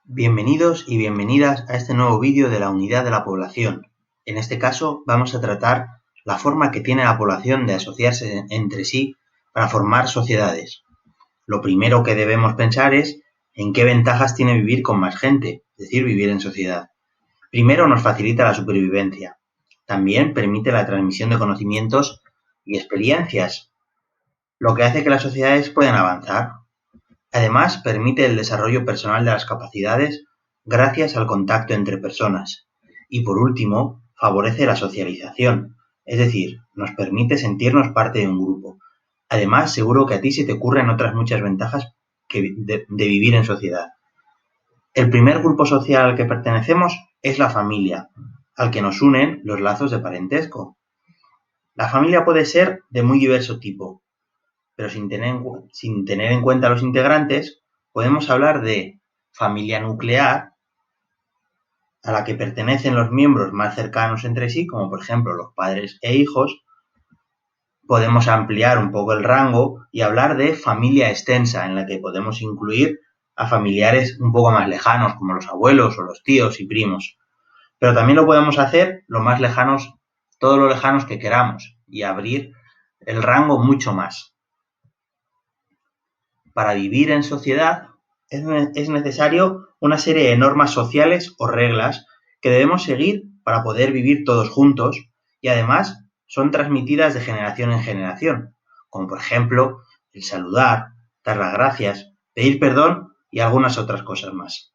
Bienvenidos y bienvenidas a este nuevo vídeo de la unidad de la población. En este caso vamos a tratar la forma que tiene la población de asociarse entre sí para formar sociedades. Lo primero que debemos pensar es en qué ventajas tiene vivir con más gente, es decir, vivir en sociedad. Primero, nos facilita la supervivencia. También permite la transmisión de conocimientos y experiencias, lo que hace que las sociedades puedan avanzar. Además, permite el desarrollo personal de las capacidades gracias al contacto entre personas. Y por último, favorece la socialización, es decir, nos permite sentirnos parte de un grupo. Además, seguro que a ti se te ocurren otras muchas ventajas de vivir en sociedad. El primer grupo social al que pertenecemos es la familia, al que nos unen los lazos de parentesco. La familia puede ser de muy diverso tipo, pero sin tener en cuenta a los integrantes, podemos hablar de familia nuclear, a la que pertenecen los miembros más cercanos entre sí, como por ejemplo los padres e hijos. Podemos ampliar un poco el rango y hablar de familia extensa, en la que podemos incluir a familiares un poco más lejanos, como los abuelos o los tíos y primos. Pero también lo podemos hacer lo más lejanos, todo lo lejanos que queramos, y abrir el rango mucho más. Para vivir en sociedad es necesario una serie de normas sociales o reglas que debemos seguir para poder vivir todos juntos y además son transmitidas de generación en generación, como por ejemplo el saludar, dar las gracias, pedir perdón y algunas otras cosas más.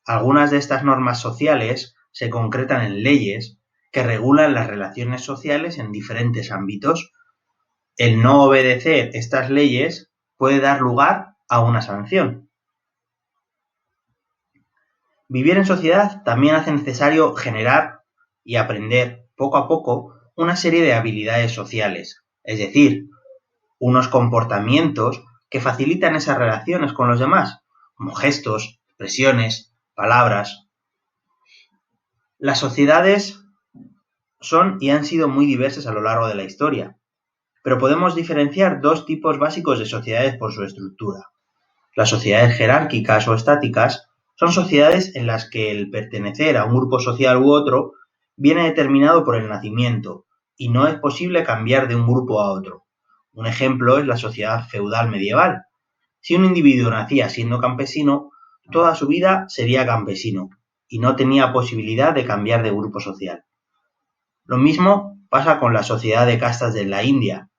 Algunas de estas normas sociales se concretan en leyes que regulan las relaciones sociales en diferentes ámbitos. El no obedecer estas leyes puede dar lugar a una sanción. Vivir en sociedad también hace necesario generar y aprender poco a poco una serie de habilidades sociales, es decir, unos comportamientos que facilitan esas relaciones con los demás, como gestos, expresiones, palabras. Las sociedades son y han sido muy diversas a lo largo de la historia, pero podemos diferenciar dos tipos básicos de sociedades por su estructura. Las sociedades jerárquicas o estáticas son sociedades en las que el pertenecer a un grupo social u otro viene determinado por el nacimiento y no es posible cambiar de un grupo a otro. Un ejemplo es la sociedad feudal medieval. Si un individuo nacía siendo campesino, toda su vida sería campesino y no tenía posibilidad de cambiar de grupo social. Lo mismo pasa con la sociedad de castas de la India,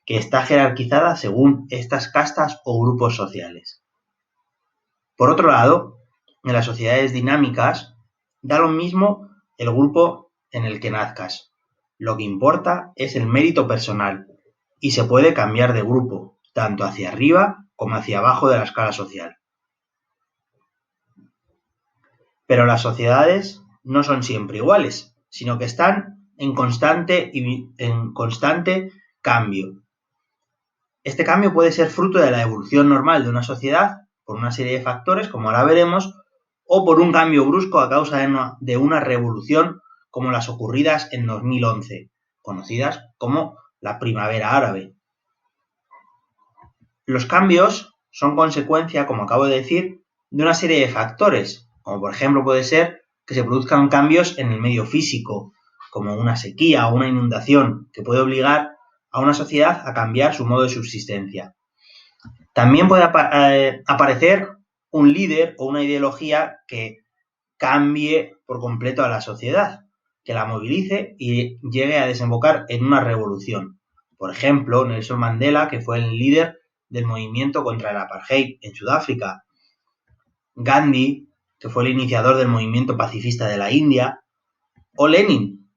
que está jerarquizada según estas castas o grupos sociales. Por otro lado, en las sociedades dinámicas, da lo mismo el grupo en el que nazcas. Lo que importa es el mérito personal y se puede cambiar de grupo, tanto hacia arriba como hacia abajo de la escala social. Pero las sociedades no son siempre iguales, sino que están en constante cambio. Este cambio puede ser fruto de la evolución normal de una sociedad por una serie de factores, como ahora veremos, o por un cambio brusco a causa de una revolución como las ocurridas en 2011, conocidas como la Primavera Árabe. Los cambios son consecuencia, como acabo de decir, de una serie de factores, como por ejemplo puede ser que se produzcan cambios en el medio físico, como una sequía o una inundación, que puede obligar a una sociedad a cambiar su modo de subsistencia. También puede aparecer un líder o una ideología que cambie por completo a la sociedad, que la movilice y llegue a desembocar en una revolución. Por ejemplo, Nelson Mandela, que fue el líder del movimiento contra el apartheid en Sudáfrica. Gandhi, que fue el iniciador del movimiento pacifista de la India. O Lenin,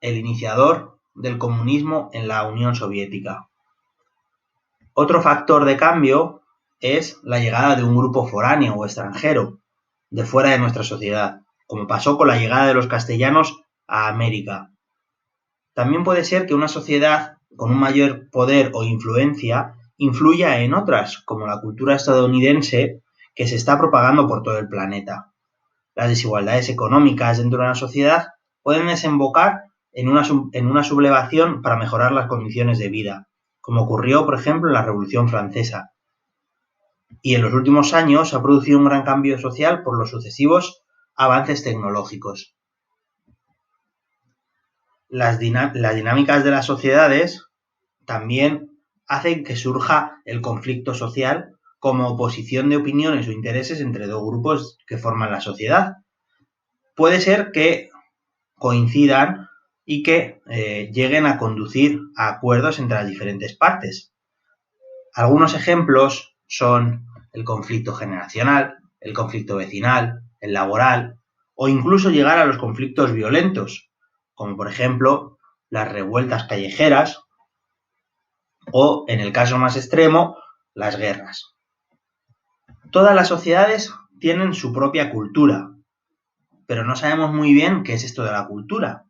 el iniciador del comunismo en la Unión Soviética. Otro factor de cambio es la llegada de un grupo foráneo o extranjero de fuera de nuestra sociedad, como pasó con la llegada de los castellanos a América. También puede ser que una sociedad con un mayor poder o influencia influya en otras, como la cultura estadounidense que se está propagando por todo el planeta. Las desigualdades económicas dentro de una sociedad pueden desembocar en una sublevación para mejorar las condiciones de vida, como ocurrió, por ejemplo, en la Revolución Francesa. y en los últimos años se ha producido un gran cambio social por los sucesivos avances tecnológicos. Las dinámicas de las sociedades también hacen que surja el conflicto social como oposición de opiniones o intereses entre dos grupos que forman la sociedad. Puede ser que coincidan y que lleguen a conducir a acuerdos entre las diferentes partes. Algunos ejemplos son el conflicto generacional, el conflicto vecinal, el laboral o incluso llegar a los conflictos violentos, como por ejemplo las revueltas callejeras o, en el caso más extremo, las guerras. Todas las sociedades tienen su propia cultura, pero no sabemos muy bien qué es esto de la cultura.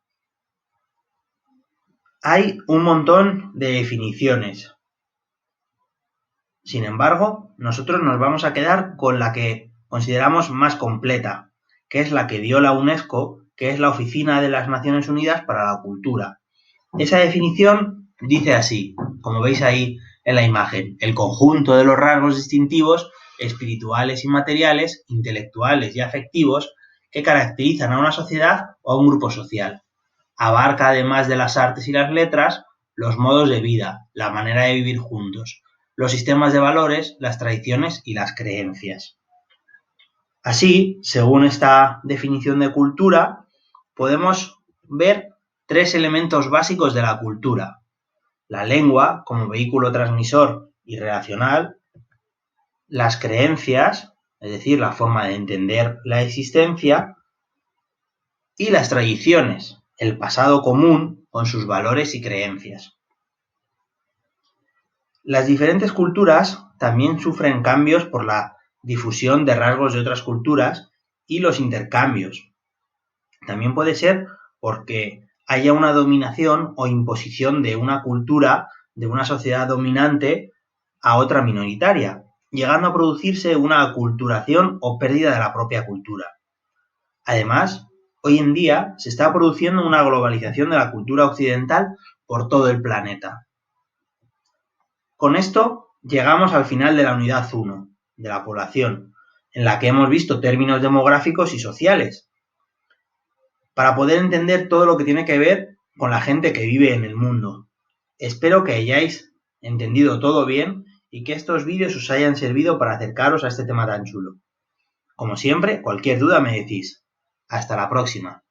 Hay un montón de definiciones. Sin embargo, nosotros nos vamos a quedar con la que consideramos más completa, que es la que dio la UNESCO, que es la Oficina de las Naciones Unidas para la Cultura. Esa definición dice así, como veis ahí en la imagen: el conjunto de los rasgos distintivos espirituales y materiales, intelectuales y afectivos que caracterizan a una sociedad o a un grupo social. Abarca, además de las artes y las letras, los modos de vida, la manera de vivir juntos, los sistemas de valores, las tradiciones y las creencias. Así, según esta definición de cultura, podemos ver 3 elementos básicos de la cultura: la lengua como vehículo transmisor y relacional, las creencias, es decir, la forma de entender la existencia, y las tradiciones, el pasado común con sus valores y creencias. Las diferentes culturas también sufren cambios por la difusión de rasgos de otras culturas y los intercambios. También puede ser porque haya una dominación o imposición de una cultura, de una sociedad dominante a otra minoritaria, llegando a producirse una aculturación o pérdida de la propia cultura. Además, hoy en día se está produciendo una globalización de la cultura occidental por todo el planeta. Con esto llegamos al final de la unidad 1, de la población, en la que hemos visto términos demográficos y sociales, para poder entender todo lo que tiene que ver con la gente que vive en el mundo. Espero que hayáis entendido todo bien y que estos vídeos os hayan servido para acercaros a este tema tan chulo. Como siempre, cualquier duda me decís. Hasta la próxima.